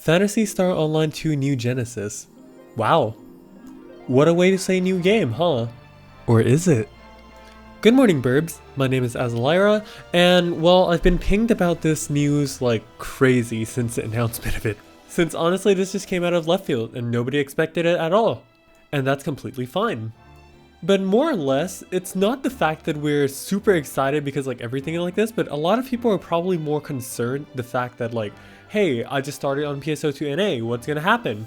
Phantasy Star Online 2 New Genesis. Wow. What a way to say new game, huh? Or is it? Good morning, Burbs. My name is Azalira, and well, I've been pinged about this news like crazy since the announcement of it. Since honestly, this just came out of left field and nobody expected it at all. And that's completely fine. But more or less, it's not the fact that we're super excited because like everything like this, but a lot of people are probably more concerned the fact that like, hey, I just started on PSO2 NA, what's gonna happen?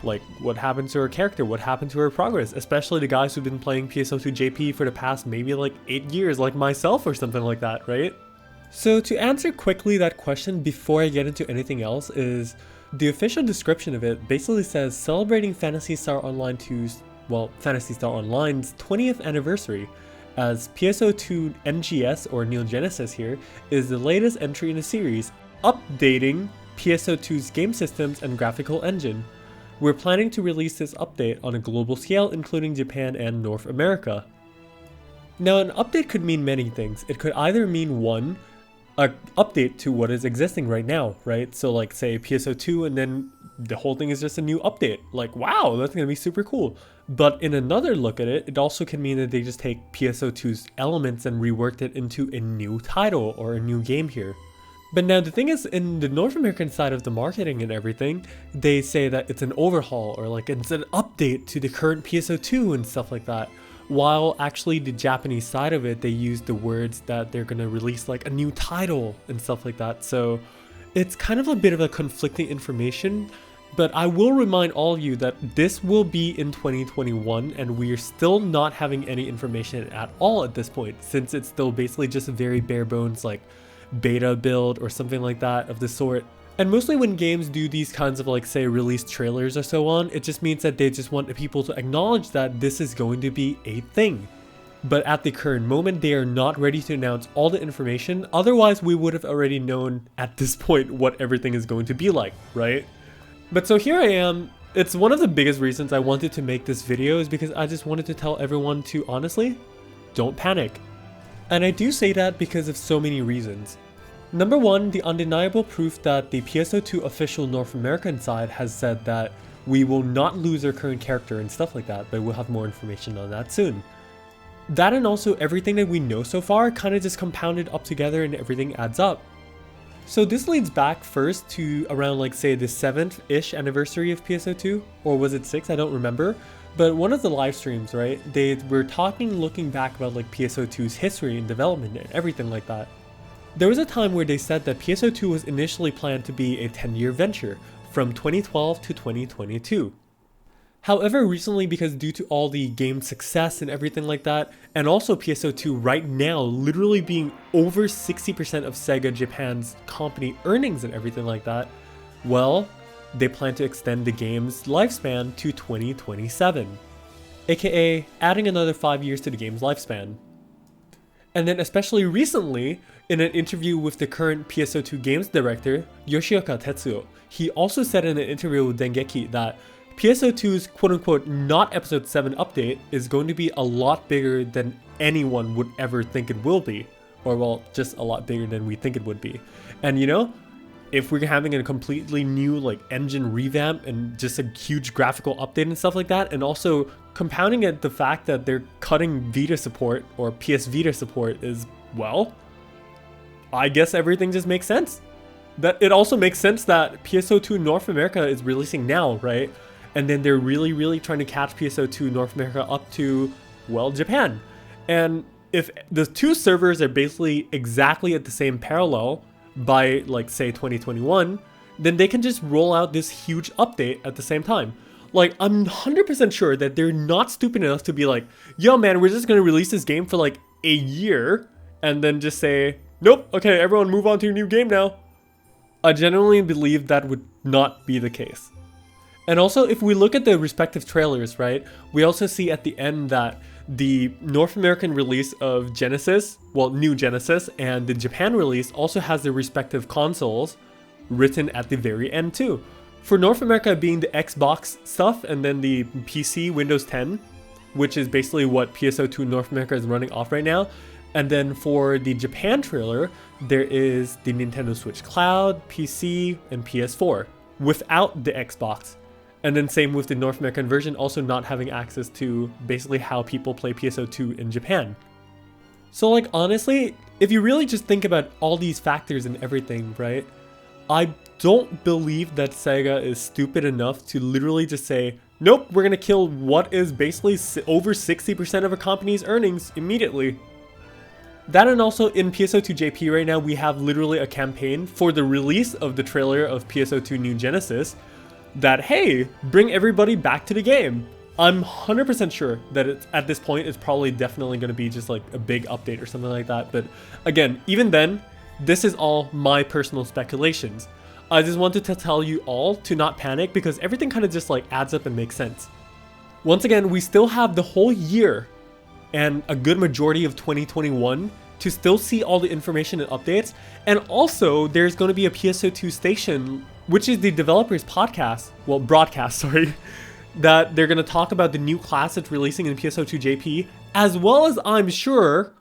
Like, what happened to her character? What happened to her progress? Especially the guys who've been playing PSO2 JP for the past maybe like 8 years, like myself or something like that, right? So to answer quickly that question before I get into anything else is, the official description of it basically says celebrating Phantasy Star Online 2's, well, Phantasy Star Online's 20th anniversary, as PSO2 NGS or New Genesis here is the latest entry in the series, updating PSO2's game systems and graphical engine. We're planning to release this update on a global scale, including Japan and North America. Now, an update could mean many things. It could either mean one, an update to what is existing right now, right? So like say PSO2 and then the whole thing is just a new update. Like, wow, that's gonna be super cool. But in another look at it, it also can mean that they just take PSO2's elements and reworked it into a new title or a new game here. But now the thing is, in the North American side of the marketing and everything, they say that it's an overhaul or like it's an update to the current PSO2 and stuff like that. While actually the Japanese side of it, they use the words that they're gonna release like a new title and stuff like that. So it's kind of a bit of a conflicting information, but I will remind all of you that this will be in 2021 and we're still not having any information at all at this point, since it's still basically just a very bare bones like beta build or something like that of the sort. And mostly when games do these kinds of like say release trailers or so on, it just means that they just want people to acknowledge that this is going to be a thing. But at the current moment, they are not ready to announce all the information. Otherwise, we would have already known at this point what everything is going to be like, right? But so here I am. It's one of the biggest reasons I wanted to make this video is because I just wanted to tell everyone to honestly, don't panic. And I do say that because of so many reasons. Number one, the undeniable proof that the PSO2 official North American side has said that we will not lose our current character and stuff like that, but we'll have more information on that soon. That and also everything that we know so far kind of just compounded up together and everything adds up. So this leads back first to around like say the 7th-ish anniversary of PSO2, or was it 6? I don't remember. But one of the live streams, right, they were looking back about like PSO2's history and development and everything like that. There was a time where they said that PSO2 was initially planned to be a 10-year venture from 2012 to 2022. However, recently, because due to all the game success and everything like that, and also PSO2 right now literally being over 60% of SEGA Japan's company earnings and everything like that, well, they plan to extend the game's lifespan to 2027, aka adding another 5 years to the game's lifespan. And then especially recently, in an interview with the current PSO2 games director, Yoshioka Tetsuo, he also said in an interview with Dengeki that PSO2's quote-unquote not episode 7 update is going to be a lot bigger than anyone would ever think it will be. Or well, just a lot bigger than we think it would be. And you know, if we're having a completely new like engine revamp and just a huge graphical update and stuff like that, and also compounding it the fact that they're cutting Vita support or PS Vita support is, well, I guess everything just makes sense. That it also makes sense that PSO2 North America is releasing now, right? And then they're really trying to catch PSO2 North America up to, well, Japan. And if the two servers are basically exactly at the same parallel by like say 2021, then they can just roll out this huge update at the same time. Like, I'm 100% sure that they're not stupid enough to be like, yo man, we're just gonna release this game for like a year and then just say, nope, okay, everyone move on to your new game now. I genuinely believe that would not be the case. And also, if we look at the respective trailers, right, we also see at the end that the North American release of Genesis, well, New Genesis, and the Japan release also has their respective consoles written at the very end too. For North America being the Xbox stuff, and then the PC Windows 10, which is basically what PSO2 North America is running off right now. And then for the Japan trailer, there is the Nintendo Switch Cloud, PC, and PS4. without the Xbox. And then same with the North American version, also not having access to basically how people play PSO2 in Japan. So like honestly, if you really just think about all these factors and everything, right? I don't believe that Sega is stupid enough to literally just say, nope, we're gonna kill what is basically over 60% of a company's earnings immediately. That, and also in PSO2 JP right now, we have literally a campaign for the release of the trailer of PSO2 New Genesis that, hey, bring everybody back to the game. I'm 100% sure that it's, at this point, it's probably definitely going to be just like a big update or something like that. But again, even then, this is all my personal speculations. I just wanted to tell you all to not panic because everything kind of just like adds up and makes sense. Once again, we still have the whole year and a good majority of 2021 to still see all the information and updates. And also, there's going to be a PSO2 station, which is the developers podcast, well, broadcast, sorry, that they're going to talk about the new class that's releasing in PSO2 JP, as well as I'm sure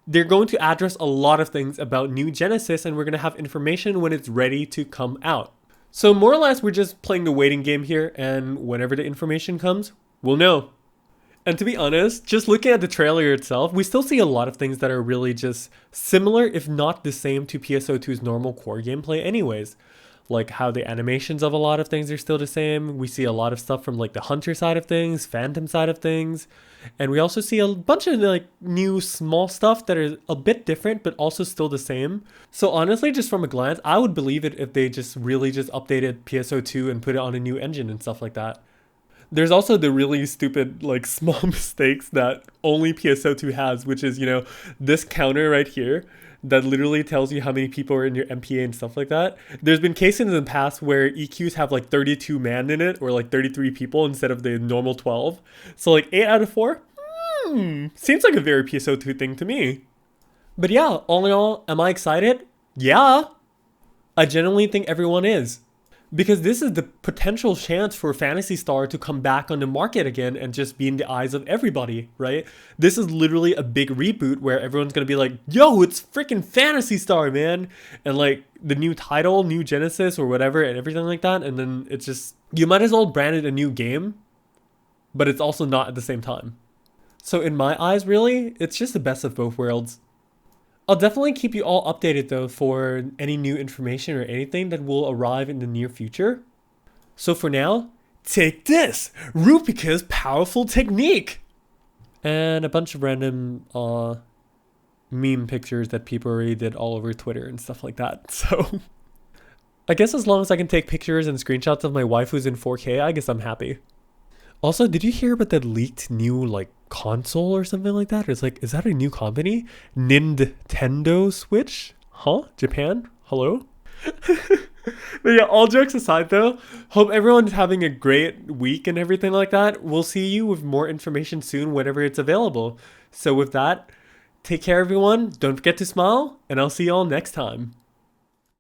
they're going to address a lot of things about New Genesis, and we're going to have information when it's ready to come out. So more or less, we're just playing the waiting game here, and whenever the information comes, we'll know. And to be honest, just looking at the trailer itself, we still see a lot of things that are really just similar, if not the same, to PSO2's normal core gameplay anyways. Like how the animations of a lot of things are still the same. We see a lot of stuff from like the Hunter side of things, Phantom side of things. And we also see a bunch of like new small stuff that are a bit different, but also still the same. So honestly, just from a glance, I would believe it if they just really just updated PSO2 and put it on a new engine and stuff like that. There's also the really stupid, like small mistakes that only PSO2 has, which is, you know, this counter right here that literally tells you how many people are in your MPA and stuff like that. There's been cases in the past where EQs have like 32 man in it or like 33 people instead of the normal 12. So like 8 out of 4, seems like a very PSO2 thing to me. But yeah, all in all, am I excited? Yeah, I genuinely think everyone is. Because this is the potential chance for Phantasy Star to come back on the market again and just be in the eyes of everybody, right? This is literally a big reboot where everyone's going to be like, yo, it's freaking Phantasy Star, man. And like the new title, New Genesis or whatever and everything like that. And then it's just, you might as well brand it a new game, but it's also not at the same time. So in my eyes, really, it's just the best of both worlds. I'll definitely keep you all updated though for any new information or anything that will arrive in the near future. So for now, take this, Rupika's powerful technique! And a bunch of random meme pictures that people already did all over Twitter and stuff like that. So I guess as long as I can take pictures and screenshots of my waifus in 4K, I guess I'm happy. Also, did you hear about that leaked new like console or something like that? It's like, is that a new company? Nintendo Switch? Huh? Japan? Hello? But yeah, all jokes aside though, hope everyone's having a great week and everything like that. We'll see you with more information soon whenever it's available. So with that, take care everyone, don't forget to smile, and I'll see you all next time.